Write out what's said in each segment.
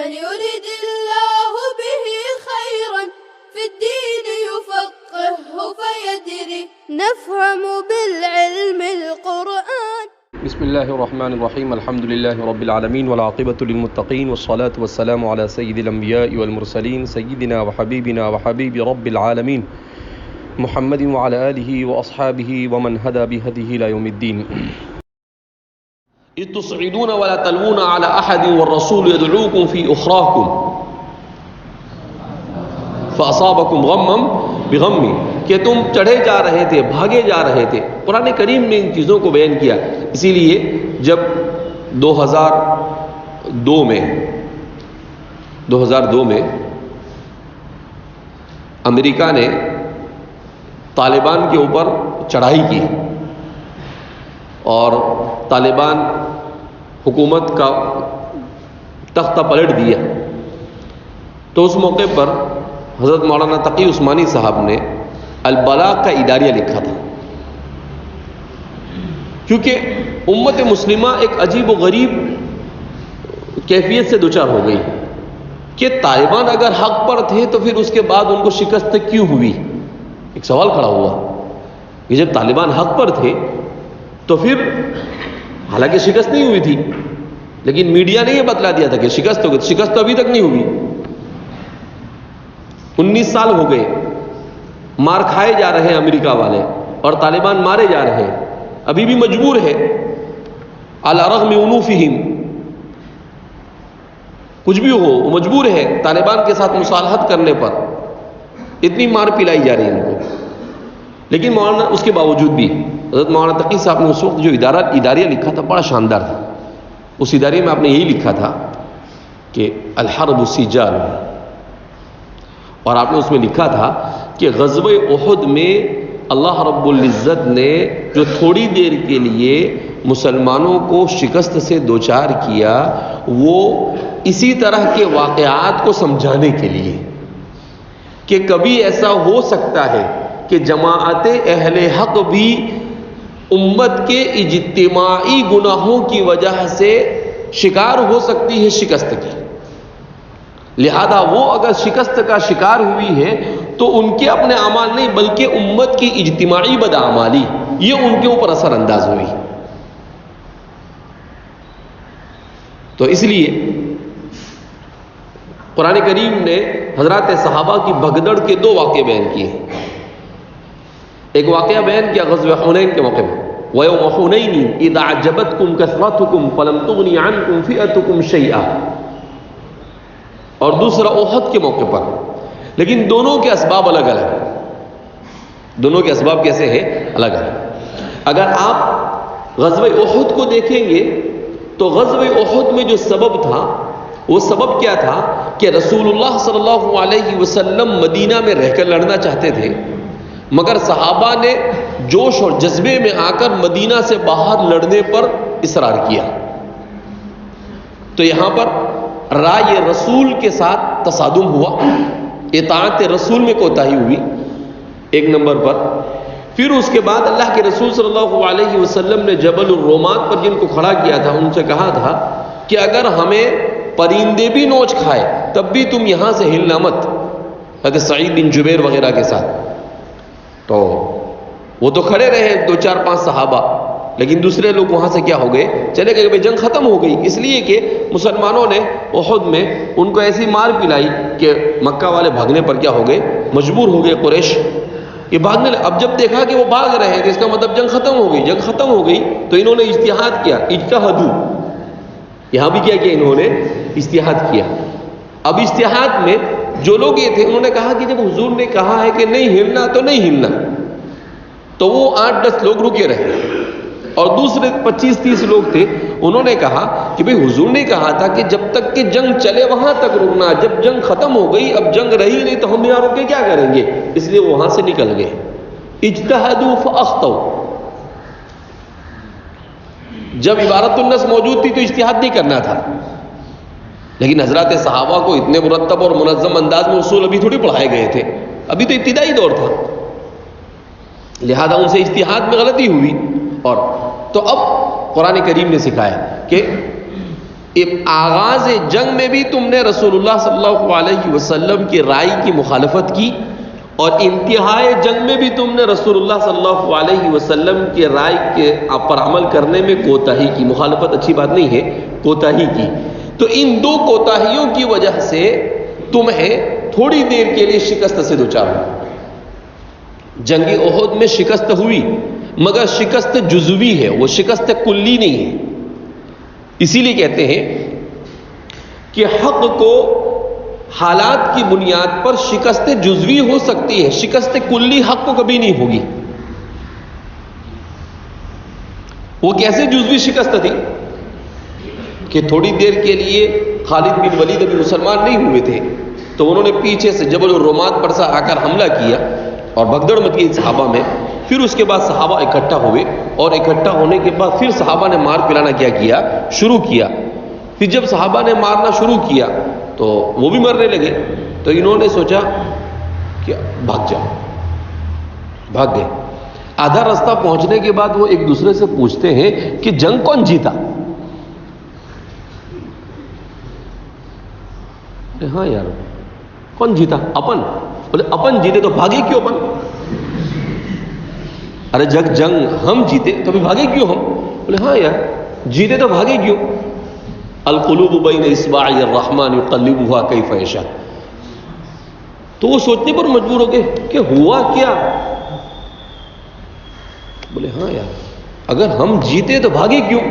من يرد الله به خيرا في الدين يفقهه فيدري نفهم بالعلم القرآن. بسم الله الرحمن الرحيم. الحمد لله رب العالمين والعاقبة للمتقين والصلاة والسلام على سيد الأنبياء والمرسلين سيدنا وحبيبنا وحبيب رب العالمين محمد وعلى آله وأصحابه ومن هدى بهديه إلى يوم الدين. إذ تصعدون ولا تلوون على أحد والرسول يدعوكم في أخراكم فأصابكم غما بغم، کہ تم چڑھے جا رہے تھے، بھاگے جا رہے تھے. قرآن کریم نے ان چیزوں کو بیان کیا. اسی لیے جب 2002 میں امریکہ نے طالبان کے اوپر چڑھائی کی اور طالبان حکومت کا تختہ پلٹ دیا، تو اس موقع پر حضرت مولانا تقی عثمانی صاحب نے البلاغ کا اداریہ لکھا تھا. کیونکہ امت مسلمہ ایک عجیب و غریب کیفیت سے دوچار ہو گئی کہ طالبان اگر حق پر تھے تو پھر اس کے بعد ان کو شکست کیوں ہوئی. ایک سوال کھڑا ہوا کہ جب طالبان حق پر تھے تو پھر حالانکہ شکست نہیں ہوئی تھی، لیکن میڈیا نے یہ بتلا دیا تھا کہ شکست ہو گئی. شکست تو ابھی تک نہیں ہوئی. 19 سال ہو گئے، مار کھائے جا رہے ہیں امریکہ والے اور طالبان مارے جا رہے ہیں. ابھی بھی مجبور ہے علی رغم انوفہم، کچھ بھی ہو وہ مجبور ہے طالبان کے ساتھ مصالحت کرنے پر. اتنی مار پلائی جا رہی ہے ان کو. لیکن مولانا اس کے باوجود بھی حضرت مولانا تقی صاحب نے اس وقت جو اداریہ لکھا تھا بڑا شاندار تھا. اس اداریے میں آپ نے یہی لکھا تھا کہ الحرب سجال، اور آپ نے اس میں لکھا تھا کہ غزوہ احد میں اللہ رب العزت نے جو تھوڑی دیر کے لیے مسلمانوں کو شکست سے دوچار کیا وہ اسی طرح کے واقعات کو سمجھانے کے لیے کہ کبھی ایسا ہو سکتا ہے کہ جماعت اہل حق بھی امت کے اجتماعی گناہوں کی وجہ سے شکار ہو سکتی ہے شکست کی. لہذا وہ اگر شکست کا شکار ہوئی ہے تو ان کے اپنے اعمال نہیں بلکہ امت کی اجتماعی بدعمالی یہ ان کے اوپر اثر انداز ہوئی. تو اس لیے قرآن کریم نے حضرات صحابہ کی بھگدڑ کے 2 واقعے بیان کیے. ایک واقعہ بیان کیا غزوہ حنین کے موقع میں، وَيَوْمَ حُنَيْنٍ إِذْ أَعْجَبَتْكُمْ كَثْرَتُكُمْ فَلَمْ تُغْنِ عَنْكُمْ فِئَتُكُمْ شَيْئًا، اور دوسرا احد کے موقع پر. لیکن دونوں کے اسباب الگ الگ ہیں. دونوں کے اسباب کیسے ہیں؟ الگ الگ. اگر آپ غزوہ احد کو دیکھیں گے تو غزوہ احد میں جو سبب تھا وہ سبب کیا تھا کہ رسول اللہ صلی اللہ علیہ وسلم مدینہ میں رہ کر لڑنا چاہتے تھے، مگر صحابہ نے جوش اور جذبے میں آ کر مدینہ سے باہر لڑنے پر اصرار کیا. تو یہاں پر رائے رسول کے ساتھ تصادم ہوا، اطاعت رسول میں کوتاہی ہوئی ایک نمبر پر. پھر اس کے بعد اللہ کے رسول صلی اللہ علیہ وسلم نے جبل الرومات پر جن کو کھڑا کیا تھا ان سے کہا تھا کہ اگر ہمیں پرندے بھی نوچ کھائے تب بھی تم یہاں سے ہلنا مت، حضرت سعید بن جبیر وغیرہ کے ساتھ. تو وہ تو کھڑے رہے 2-4-5 صحابہ، لیکن دوسرے لوگ وہاں سے کیا ہو گئے؟ چلے گئے. جنگ ختم ہو گئی، اس لیے کہ مسلمانوں نے احد میں ان کو ایسی مار پلائی کہ مکہ والے بھاگنے پر کیا ہو گئے؟ مجبور ہو گئے قریش یہ بھاگنے. اب جب دیکھا کہ وہ بھاگ رہے ہیں تو اس کا مطلب جنگ ختم ہو گئی. جنگ ختم ہو گئی تو انہوں نے اجتہاد کیا، اجتہادو. یہاں بھی کیا کیا انہوں نے؟ اجتہاد کیا. اب اجتہاد میں جو لوگ یہ تھے انہوں نے کہا کہ جب حضور نے کہا ہے کہ نہیں ہلنا تو نہیں ہلنا، تو وہ 8-10 لوگ رکے رہے، اور دوسرے 25-30 لوگ تھے انہوں نے کہا کہ بھئی حضور نے کہا تھا کہ جب تک کہ جنگ چلے وہاں تک رکنا، جب جنگ ختم ہو گئی اب جنگ رہی نہیں تو ہم یہاں رک کے کیا کریں گے، اس لیے وہاں سے نکل گئے. اجتہدوا فاخطئوا. جب عبارت النص موجود تھی تو اجتہاد نہیں کرنا تھا، لیکن حضرات صحابہ کو اتنے مرتب اور منظم انداز میں اصول ابھی تھوڑی پڑھائے گئے تھے، ابھی تو ابتدائی دور تھا، لہذا ان سے اجتہاد میں غلطی ہوئی. اور تو اب قرآن کریم نے سکھایا کہ آغاز جنگ میں بھی تم نے رسول اللہ صلی اللہ علیہ وسلم کی رائے کی مخالفت کی، اور انتہائی جنگ میں بھی تم نے رسول اللہ صلی اللہ علیہ وسلم کی رائے کے پر عمل کرنے میں کوتاہی کی۔ مخالفت اچھی بات نہیں ہے، کوتاہی کی۔ تو ان دو کوتاہیوں کی وجہ سے تمہیں تھوڑی دیر کے لیے شکست سے دوچار ہو۔ جنگ احد میں شکست ہوئی، مگر شکست جزوی ہے، وہ شکست کلی نہیں ہے۔ اسی لیے کہتے ہیں کہ حق کو حالات کی بنیاد پر شکست جزوی ہو سکتی ہے، شکست کلی حق کو کبھی نہیں ہوگی۔ وہ کیسے جزوی شکست تھی کہ تھوڑی دیر کے لیے خالد بن ولید ابھی مسلمان نہیں ہوئے تھے، تو انہوں نے پیچھے سے جبل الرومات پر سے آ کر حملہ کیا اور بھگدڑ مچ گئی صحابہ میں۔ پھر اس کے بعد صحابہ اکٹھا ہوئے، اور اکٹھا ہونے کے بعد پھر صحابہ نے مار پلانا کیا شروع کیا۔ پھر جب صحابہ نے مارنا شروع کیا تو وہ بھی مرنے لگے، تو انہوں نے سوچا کہ بھاگ گئے۔ آدھا راستہ پہنچنے کے بعد وہ ایک دوسرے سے پوچھتے ہیں کہ جنگ کون جیتا؟ ہاں یار، کون جیتا؟ اپن۔ بولے اپن جیتے تو بھاگے کیوں اپن؟ ارے جنگ ہم جیتے تو بھی بھاگے کیوں ہم؟ بولے ہاں یار، جیتے تو بھاگے کیوں؟ القلوب بین اصبع الرحمن یقلبها کیف یشاء۔ تو وہ سوچنے پر مجبور ہو گئے کہ ہوا کیا؟ بولے ہاں یار، اگر ہم جیتے تو بھاگے کیوں؟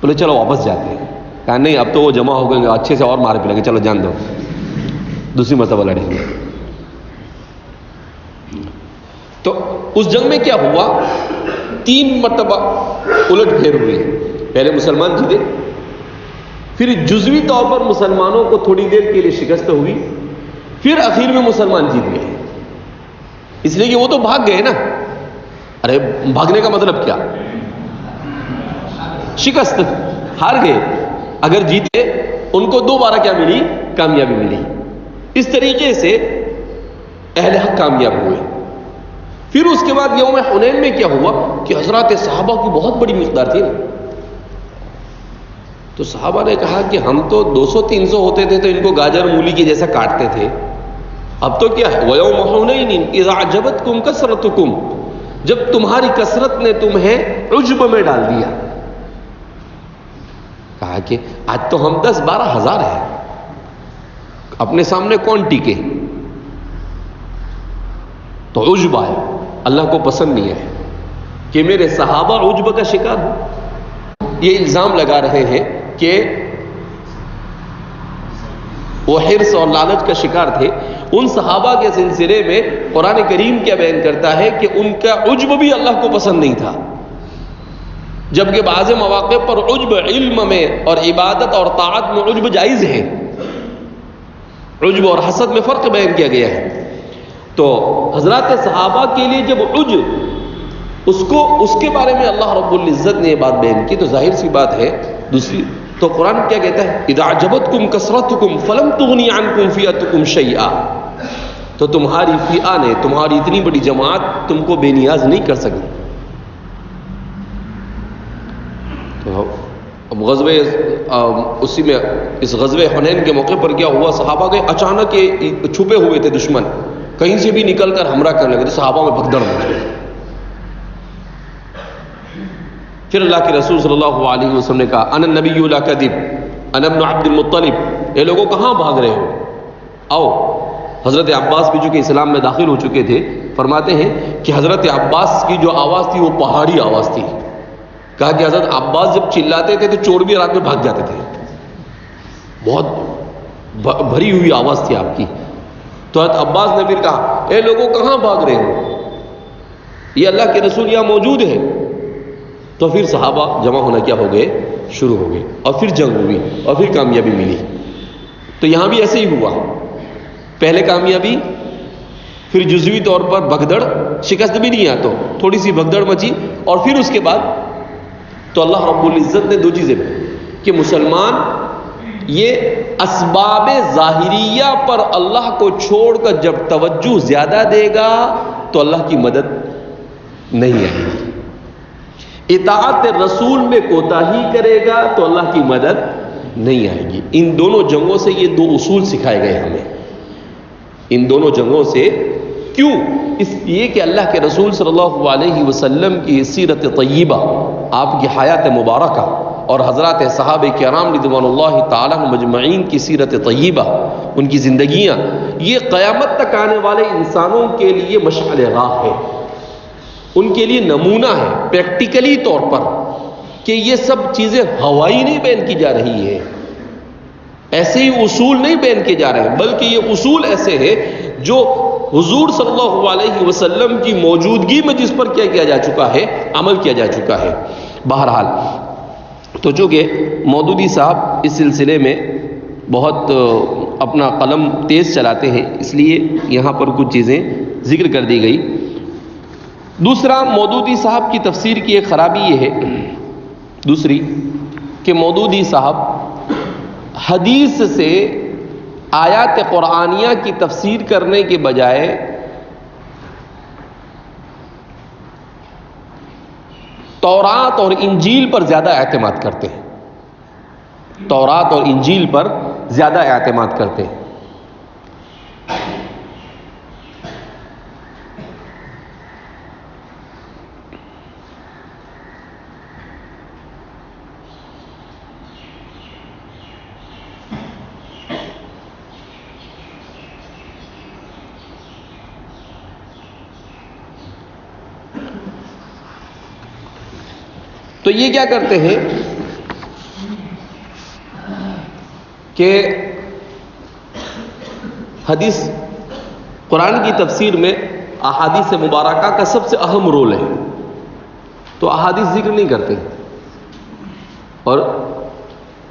بولے چلو واپس جاتے ہیں۔ کہا نہیں، اب تو وہ جمع ہو گئے، اچھے سے اور مار پلیں گے، چلو جان دو، دوسری مرتبہ لڑیں گے۔ تو اس جنگ میں کیا ہوا؟ 3 مرتبہ الٹ پھیر ہوئی۔ پہلے مسلمان جیتے، پھر جزوی طور پر مسلمانوں کو تھوڑی دیر کے لیے شکست ہوئی، پھر آخر میں مسلمان جیت گئے۔ اس لیے کہ وہ تو بھاگ گئے نا۔ ارے بھاگنے کا مطلب کیا؟ شکست، ہار گئے۔ اگر جیتے ان کو دوبارہ کیا ملی؟ کامیابی ملی۔ اس طریقے سے اہل حق کامیاب ہوئے۔ پھر اس کے بعد یوم حنین میں کیا ہوا کہ حضرات صحابہ کی بہت بڑی مقدار تھی نا، تو صحابہ نے کہا کہ ہم تو 200-300 ہوتے تھے تو ان کو گاجر مولی کے جیسا کاٹتے تھے، اب تو کیا ہے؟ وَيَوْمَ حُنَيْنٍ إِذْ أَعْجَبَتْكُمْ كَثْرَتُكُمْ، جب تمہاری کثرت نے تمہیں عجب میں ڈال دیا۔ کہا کہ آج تو ہم 10-12 ہزار ہیں، اپنے سامنے کون ٹکے؟ تو عجب آیا، اللہ کو پسند نہیں ہے کہ میرے صحابہ عجب کا شکار ہو۔ یہ الزام لگا رہے ہیں کہ وہ حرص اور لالچ کا شکار تھے۔ ان صحابہ کے سلسلے میں قرآن کریم کیا بیان کرتا ہے کہ ان کا عجب بھی اللہ کو پسند نہیں تھا، جبکہ بعض مواقع پر عجب علم میں اور عبادت اور طاعت میں عجب جائز ہے۔ عجب اور حسد میں فرق بیان کیا گیا ہے۔ تو حضرات صحابہ کے لیے جب عجب اس کے بارے میں اللہ رب العزت نے یہ بات بیان کی، تو ظاہر سی بات ہے دوسری تو قرآن کیا کہتا ہے؟ اذا اعجبتکم کثرتکم فلم تغنی عنکم فئتکم شیئا، تو تمہاری فئہ نے، تمہاری اتنی بڑی جماعت تم کو بے نیاز نہیں کر سکی۔ تو اب اسی میں اس غزوہ حنین کے موقع پر کیا ہوا؟ صحابہ کے اچانک چھپے ہوئے تھے دشمن، کہیں سے بھی نکل کر حملہ کرنے لگے، تو صحابہ میں بھگدڑ مچ گئی۔ پھر اللہ کے رسول صلی اللہ علیہ وسلم نے کہا انا النبی لا کذب انا ابن عبد المطلب، اے لوگوں کہاں بھاگ رہے ہو، آؤ۔ حضرت عباس بھی چونکہ اسلام میں داخل ہو چکے تھے، فرماتے ہیں کہ حضرت عباس کی جو آواز تھی وہ پہاڑی آواز تھی۔ کہا کہ حضرت عباس جب چلاتے تھے تو چور بھی رات میں بھاگ جاتے تھے، بہت بھری ہوئی آواز تھی آپ کی۔ تو حضرت عباس نے پھر کہا اے لوگوں کہاں بھاگ رہے ہو، یہ اللہ کے رسول یہاں موجود ہے۔ تو پھر صحابہ جمع ہونا کیا ہو گئے؟ شروع ہو گئے، اور پھر جنگ ہوئی اور پھر کامیابی ملی۔ تو یہاں بھی ایسے ہی ہوا، پہلے کامیابی، پھر جزوی طور پر بھگدڑ، شکست بھی نہیں تو تھوڑی سی بھگدڑ مچی، اور پھر اس کے بعد تو اللہ رب العزت نے 2 چیزیں کہ مسلمان یہ اسباب ظاہریہ پر اللہ کو چھوڑ کر جب توجہ زیادہ دے گا تو اللہ کی مدد نہیں آئے گی۔ اطاعت رسول میں کوتاہی کرے گا تو اللہ کی مدد نہیں آئے گی. ان دونوں جنگوں سے یہ دو اصول سکھائے گئے ہمیں. ان دونوں جنگوں سے کیوں؟ اس لیے کہ اللہ کے رسول صلی اللہ علیہ وسلم کی سیرت طیبہ، آپ کی حیات مبارکہ اور حضرات صحابہ کرام رضوان اللہ تعالی مجمعین کی سیرت طیبہ، ان کی زندگیاں، یہ قیامت تک آنے والے انسانوں کے لیے مشعل راہ ہے، ان کے لیے نمونہ ہے پریکٹیکلی طور پر، کہ یہ سب چیزیں ہوائی نہیں بیان کی جا رہی ہے، ایسے ہی اصول نہیں بیان کیے جا رہے ہیں، بلکہ یہ اصول ایسے ہیں جو حضور صلی اللہ علیہ وسلم کی موجودگی میں جس پر کیا کیا جا چکا ہے، عمل کیا جا چکا ہے. بہرحال تو چونکہ مودودی صاحب اس سلسلے میں بہت اپنا قلم تیز چلاتے ہیں، اس لیے یہاں پر کچھ چیزیں ذکر کر دی گئی. دوسرا، مودودی صاحب کی تفسیر کی ایک خرابی یہ ہے، دوسری، کہ مودودی صاحب حدیث سے آیات قرآنیہ کی تفسیر کرنے کے بجائے تورات اور انجیل پر زیادہ اعتماد کرتے ہیں. تورات اور انجیل پر زیادہ اعتماد کرتے ہیں. تو یہ کیا کرتے ہیں کہ حدیث قرآن کی تفسیر میں احادیث مبارکہ کا سب سے اہم رول ہے، تو احادیث ذکر نہیں کرتے، اور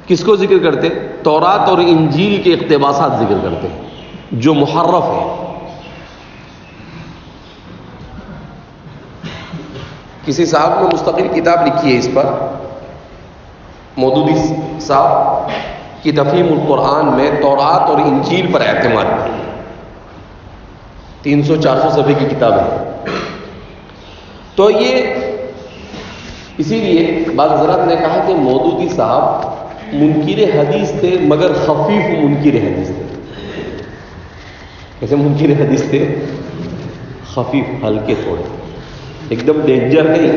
کس کو ذکر کرتے؟ تورات اور انجیل کے اقتباسات ذکر کرتے ہیں جو محرف ہے. کسی صاحب نے مستقل کتاب لکھی ہے اس پر، مودودی صاحب کی تفہیم القرآن میں تورات اور انجیل پر اعتماد، 300-400 صفحے کی کتاب ہے. تو یہ اسی لیے بعض حضرات نے کہا کہ مودودی صاحب منکر حدیث تھے، مگر خفیف منکر حدیث تھے. کیسے منکر حدیث تھے؟ خفیف، ہلکے تھوڑے، ایک دم ڈینجر نہیں.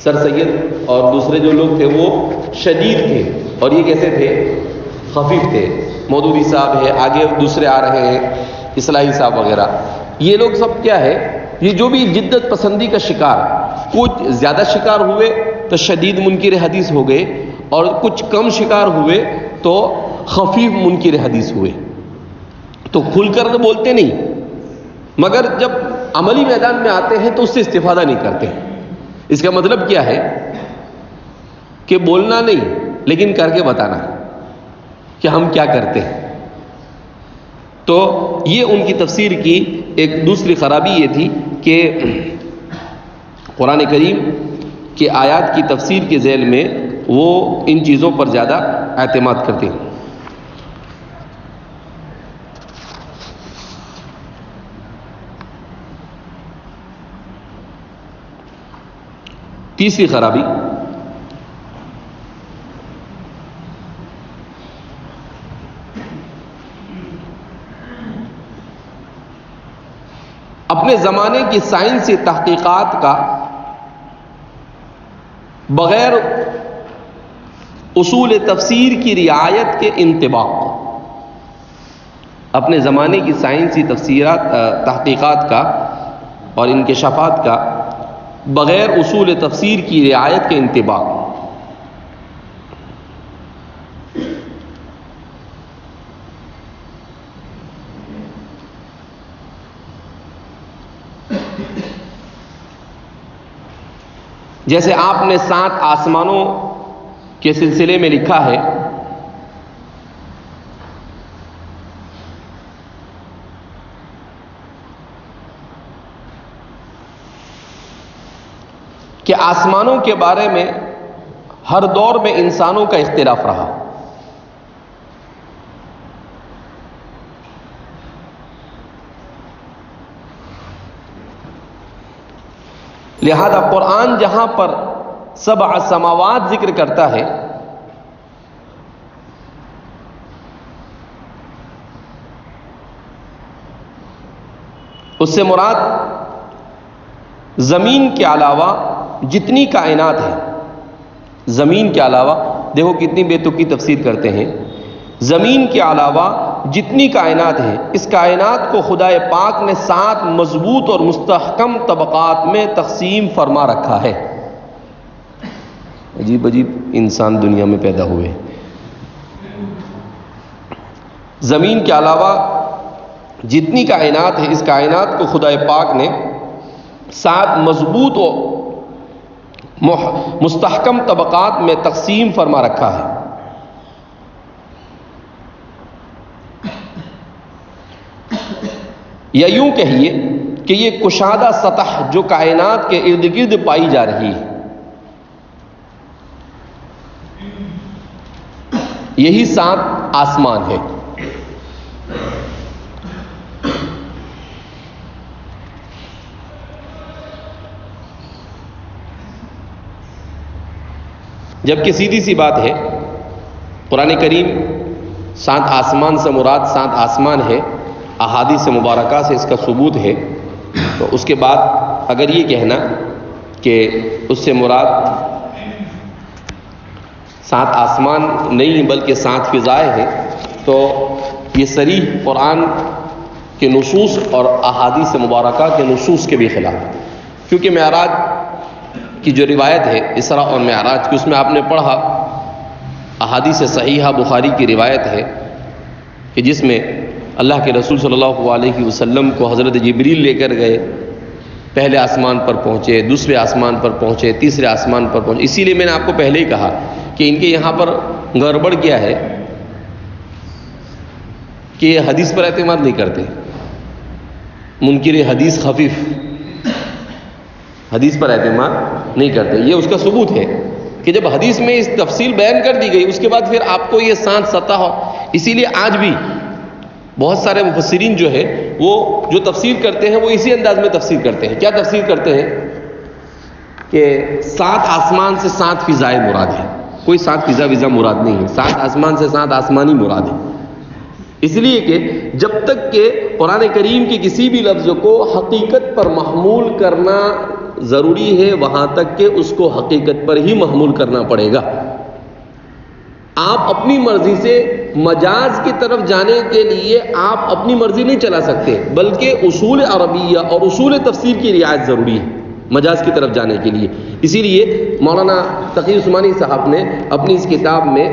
سر سید اور دوسرے جو لوگ تھے وہ شدید تھے، اور یہ کیسے تھے؟ خفیف تھے. مودودی صاحب ہے، آگے دوسرے آ رہے ہیں، اصلاحی صاحب وغیرہ، یہ لوگ سب کیا ہے؟ یہ جو بھی جدت پسندی کا شکار، کچھ زیادہ شکار ہوئے تو شدید منکر حدیث ہو گئے، اور کچھ کم شکار ہوئے تو خفیف منکر حدیث ہوئے. تو کھل کر تو بولتے نہیں، مگر جب عملی میدان میں آتے ہیں تو اس سے استفادہ نہیں کرتے. اس کا مطلب کیا ہے؟ کہ بولنا نہیں لیکن کر کے بتانا کہ ہم کیا کرتے ہیں. تو یہ ان کی تفسیر کی ایک دوسری خرابی یہ تھی کہ قرآن کریم کی آیات کی تفسیر کے ذیل میں وہ ان چیزوں پر زیادہ اعتماد کرتے ہیں. تیسری خرابی، اپنے زمانے کی سائنسی تحقیقات کا بغیر اصول تفسیر کی رعایت کے انطباق، اپنے زمانے کی سائنسی تحقیقات کا اور انکشافات کا بغیر اصول تفسیر کی رعایت کے انطباق. جیسے آپ نے 7 آسمانوں کے سلسلے میں لکھا ہے کہ آسمانوں کے بارے میں ہر دور میں انسانوں کا اختلاف رہا. لہذا قرآن جہاں پر سبع سماوات ذکر کرتا ہے، اس سے مراد زمین کے علاوہ جتنی کائنات ہے، زمین کے علاوہ، دیکھو کتنی بے تکی تفسیر کرتے ہیں، زمین کے علاوہ جتنی کائنات ہے، اس کائنات کو خدائے پاک نے 7 مضبوط اور مستحکم طبقات میں تقسیم فرما رکھا ہے۔ عجیب عجیب انسان دنیا میں پیدا ہوئے۔ زمین کے علاوہ جتنی کائنات ہے، اس کائنات کو خدائے پاک نے 7 مضبوط و مستحکم طبقات میں تقسیم فرما رکھا ہے۔ یا یوں کہیے کہ یہ کشادہ سطح جو کائنات کے ارد گرد پائی جا رہی ہے، یہی 7 آسمان ہے۔ جبکہ سیدھی سی بات ہے، قرآن کریم 7 آسمان سے مراد 7 آسمان ہے، احادیث مبارکہ سے اس کا ثبوت ہے۔ تو اس کے بعد اگر یہ کہنا کہ اس سے مراد 7 آسمان نہیں بلکہ 7 فضائیں ہیں، تو یہ صریح قرآن کے نصوص اور احادیث مبارکہ کے نصوص کے بھی خلاف، کیونکہ معراج کی جو روایت ہے، اسراء اور معراج کی، اس میں آپ نے پڑھا، احادیث صحیحہ بخاری کی روایت ہے کہ جس میں اللہ کے رسول صلی اللہ علیہ وسلم کو حضرت جبریل لے کر گئے، پہلے آسمان پر پہنچے، دوسرے آسمان پر پہنچے، تیسرے آسمان پر پہنچے۔ اسی لیے میں نے آپ کو پہلے ہی کہا کہ ان کے یہاں پر گڑبڑ کیا ہے کہ یہ حدیث پر اعتماد نہیں کرتے، منکر حدیث خفیف، حدیث پر اعتماد نہیں کرتے۔ یہ اس کا ثبوت ہے کہ جب حدیث میں اس تفصیل بیان کر دی گئی، اس کے بعد پھر آپ کو یہ 7 سطح ہو۔ اسی لیے آج بھی بہت سارے مفسرین جو ہے وہ جو تفسیر کرتے ہیں وہ اسی انداز میں تفسیر کرتے ہیں۔ کیا تفسیر کرتے ہیں کہ 7 آسمان سے 7 فضائیں مراد ہیں۔ کوئی 7 فضا مراد نہیں ہے، 7 آسمان سے 7 آسمانی مراد ہے۔ اس لیے کہ جب تک کہ قرآن کریم کے کسی بھی لفظ کو حقیقت پر محمول کرنا ضروری ہے، وہاں تک کہ اس کو حقیقت پر ہی محمول کرنا پڑے گا۔ آپ اپنی مرضی سے مجاز کی طرف جانے کے لیے آپ اپنی مرضی نہیں چلا سکتے، بلکہ اصول عربیہ اور اصول تفسیر کی رعایت ضروری ہے مجاز کی طرف جانے کے لیے۔ اسی لیے مولانا تقی عثمانی صاحب نے اپنی اس کتاب میں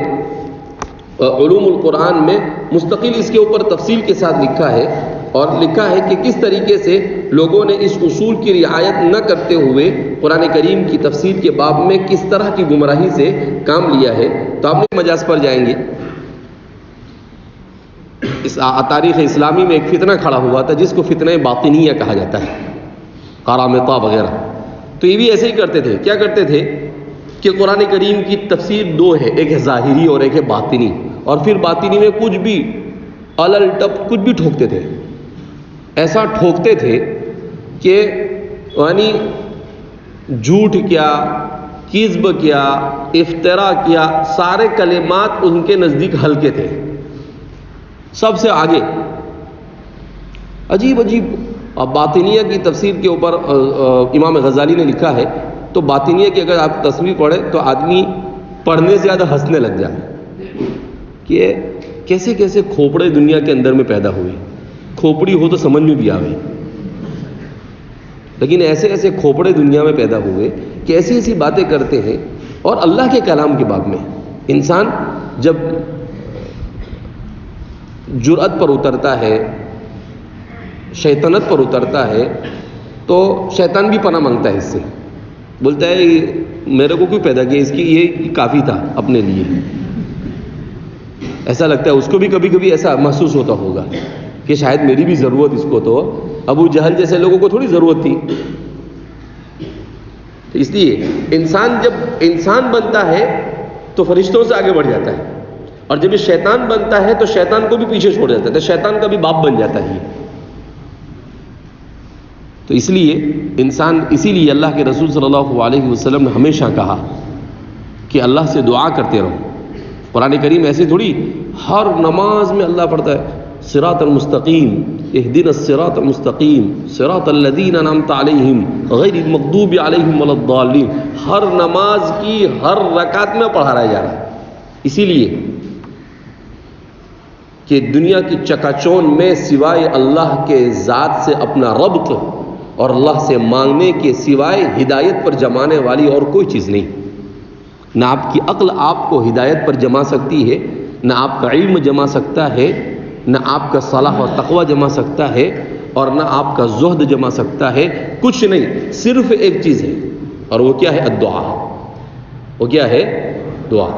علوم القرآن میں مستقل اس کے اوپر تفصیل کے ساتھ لکھا ہے، اور لکھا ہے کہ کس طریقے سے لوگوں نے اس اصول کی رعایت نہ کرتے ہوئے قرآن کریم کی تفسیر کے باب میں کس طرح کی گمراہی سے کام لیا ہے۔ تو آپ نے مجاز پر جائیں گے، اس تاریخ اسلامی میں ایک فتنہ کھڑا ہوا تھا جس کو فتنہ باطنیہ کہا جاتا ہے، قرامطہ وغیرہ۔ تو یہ بھی ایسے ہی کرتے تھے۔ کیا کرتے تھے کہ قرآن کریم کی تفسیر 2 ہے، ایک ہے ظاہری اور ایک ہے باطنی، اور پھر باطنی میں کچھ بھی الل ٹپ کچھ بھی ٹھوکتے تھے۔ ایسا ٹھوکتے تھے کہ یعنی جھوٹ کیا، کذب کیا، افترا کیا، سارے کلمات ان کے نزدیک ہلکے تھے، سب سے آگے۔ عجیب عجیب باطنیہ کی تفسیر کے اوپر امام غزالی نے لکھا ہے، تو باطنیہ کی اگر آپ تصویر پڑھیں تو آدمی پڑھنے سے زیادہ ہنسنے لگ جائے کہ کیسے کیسے کھوپڑے دنیا کے اندر میں پیدا ہوئے۔ کھوپڑی ہو تو سمجھ میں بھی آوے، لیکن ایسے ایسے کھوپڑے دنیا میں پیدا ہوئے کہ ایسی ایسی باتیں کرتے ہیں۔ اور اللہ کے کلام کے باب میں انسان جب جرأت پر اترتا ہے، شیطنت پر اترتا ہے، تو شیطان بھی پناہ مانگتا ہے اس سے، بولتا ہے میرے کو کیوں پیدا کیا، اس کی یہ کافی تھا اپنے لیے۔ ایسا لگتا ہے اس کو بھی کبھی کبھی ایسا محسوس ہوتا ہوگا کہ شاید میری بھی ضرورت اس کو، تو ابو جہل جیسے لوگوں کو تھوڑی ضرورت تھی۔ تو اس لیے انسان جب انسان بنتا ہے تو فرشتوں سے آگے بڑھ جاتا ہے، اور جب یہ شیطان بنتا ہے تو شیطان کو بھی پیچھے چھوڑ جاتا ہے، تو شیطان کا بھی باپ بن جاتا ہے۔ تو اس لیے انسان، اسی لیے اللہ کے رسول صلی اللہ علیہ وسلم نے ہمیشہ کہا کہ اللہ سے دعا کرتے رہو. قرآن کریم ایسے تھوڑی ہر نماز میں اللہ پڑھتا ہے صراط المستقیم، اہدنا الصراط المستقیم صراط الذین انعمت علیہم غیر المغضوب علیہم ولا الضالین. ہر نماز کی ہر رکعت میں پڑھایا جا رہا ہے. اسی لیے کہ دنیا کی چکاچون میں سوائے اللہ کے ذات سے اپنا ربط اور اللہ سے مانگنے کے سوائے ہدایت پر جمانے والی اور کوئی چیز نہیں. نہ آپ کی عقل آپ کو ہدایت پر جما سکتی ہے، نہ آپ کا علم جما سکتا ہے، نہ آپ کا صلاح و تقوی جما سکتا ہے، اور نہ آپ کا زہد جما سکتا ہے. کچھ نہیں، صرف ایک چیز ہے، اور وہ کیا ہے؟ الدعا. وہ کیا ہے؟ دعا.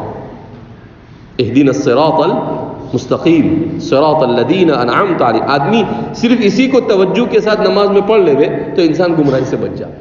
اہدنا الصراط المستقیم صراط الذین انعمت علیہم. آدمی صرف اسی کو توجہ کے ساتھ نماز میں پڑھ لے تو انسان گمراہی سے بچ جائے.